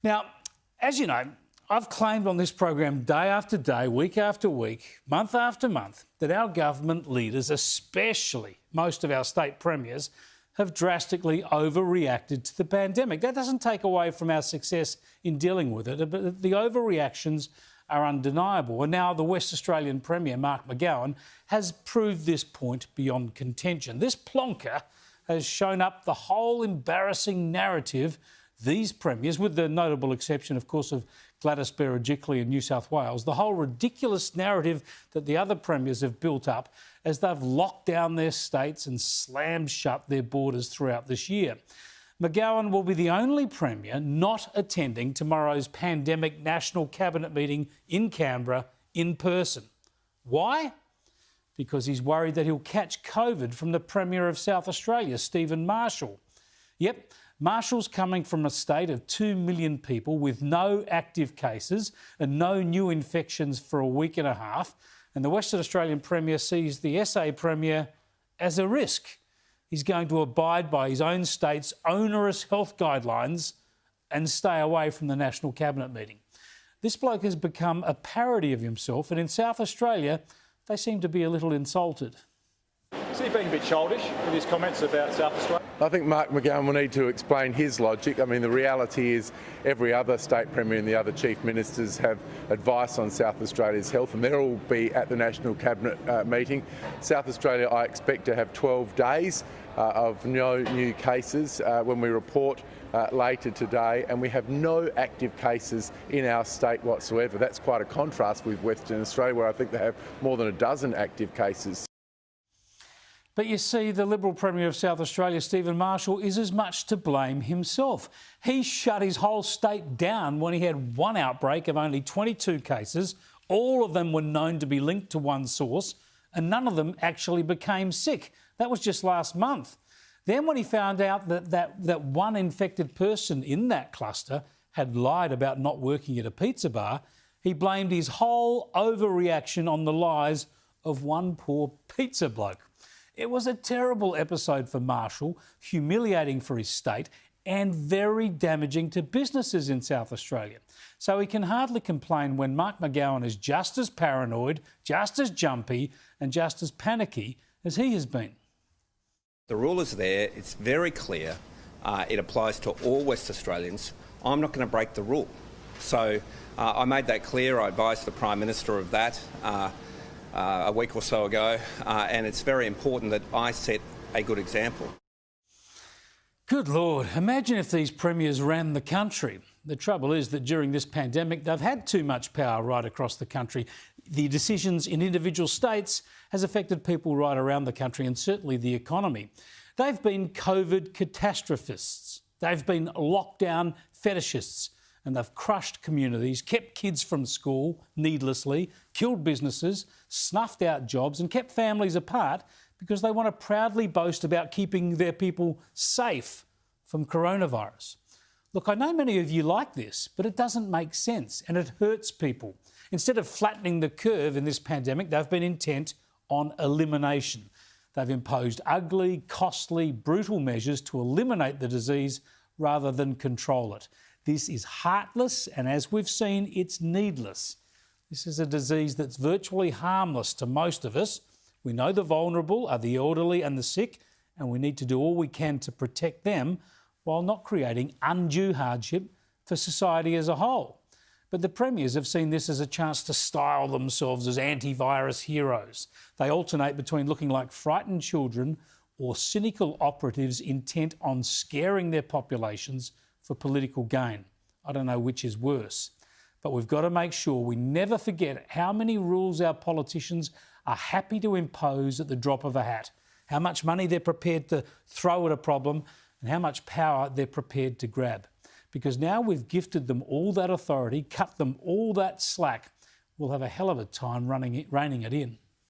Now, as you know, I've claimed on this program day after day, week after week, month after month, that our government leaders, especially most of our state premiers, have drastically overreacted to the pandemic. That doesn't take away from our success in dealing with it, but the overreactions are undeniable. And now the West Australian Premier, Mark McGowan, has proved this point beyond contention. This plonker has shown up the whole embarrassing narrative these premiers, with the notable exception, of course, of Gladys Berejiklian in New South Wales, the whole ridiculous narrative that the other premiers have built up as they've locked down their states and slammed shut their borders throughout this year. McGowan will be the only premier not attending tomorrow's pandemic national cabinet meeting in Canberra in person. Why? Because he's worried that he'll catch COVID from the Premier of South Australia, Stephen Marshall. Yep, Marshall's coming from a state of 2 million people with no active cases and no new infections for a week and a half, and the Western Australian Premier sees the SA Premier as a risk. He's going to abide by his own state's onerous health guidelines and stay away from the National Cabinet meeting. This bloke has become a parody of himself, and in South Australia, they seem to be a little insulted. Is he being a bit childish with his comments about South Australia? I think Mark McGowan will need to explain his logic. I mean, the reality is every other state premier and the other chief ministers have advice on South Australia's health, and they'll all be at the National Cabinet meeting. South Australia, I expect to have 12 days of no new cases when we report later today, and we have no active cases in our state whatsoever. That's quite a contrast with Western Australia, where I think they have more than a dozen active cases. But you see, the Liberal Premier of South Australia, Stephen Marshall, is as much to blame himself. He shut his whole state down when he had one outbreak of only 22 cases. All of them were known to be linked to one source, and none of them actually became sick. That was just last month. Then when he found out that one infected person in that cluster had lied about not working at a pizza bar, he blamed his whole overreaction on the lies of one poor pizza bloke. It was a terrible episode for Marshall, humiliating for his state and very damaging to businesses in South Australia. So he can hardly complain when Mark McGowan is just as paranoid, just as jumpy and just as panicky as he has been. The rule is there, it's very clear, it applies to all West Australians. I'm not going to break the rule. So I made that clear, I advised the Prime Minister of that a week or so ago, and it's very important that I set a good example. Good Lord, imagine if these premiers ran the country. The trouble is that during this pandemic, they've had too much power right across the country. The decisions in individual states has affected people right around the country and certainly the economy. They've been COVID catastrophists. They've been lockdown fetishists. And they've crushed communities, kept kids from school needlessly, killed businesses, snuffed out jobs and kept families apart because they want to proudly boast about keeping their people safe from coronavirus. Look, I know many of you like this, but it doesn't make sense and it hurts people. Instead of flattening the curve in this pandemic, they've been intent on elimination. They've imposed ugly, costly, brutal measures to eliminate the disease rather than control it. This is heartless, and as we've seen, it's needless. This is a disease that's virtually harmless to most of us. We know the vulnerable are the elderly and the sick, and we need to do all we can to protect them while not creating undue hardship for society as a whole. But the premiers have seen this as a chance to style themselves as antivirus heroes. They alternate between looking like frightened children or cynical operatives intent on scaring their populations for political gain. I don't know which is worse. But we've got to make sure we never forget how many rules our politicians are happy to impose at the drop of a hat, how much money they're prepared to throw at a problem and how much power they're prepared to grab. Because now we've gifted them all that authority, cut them all that slack, we'll have a hell of a time reining it in.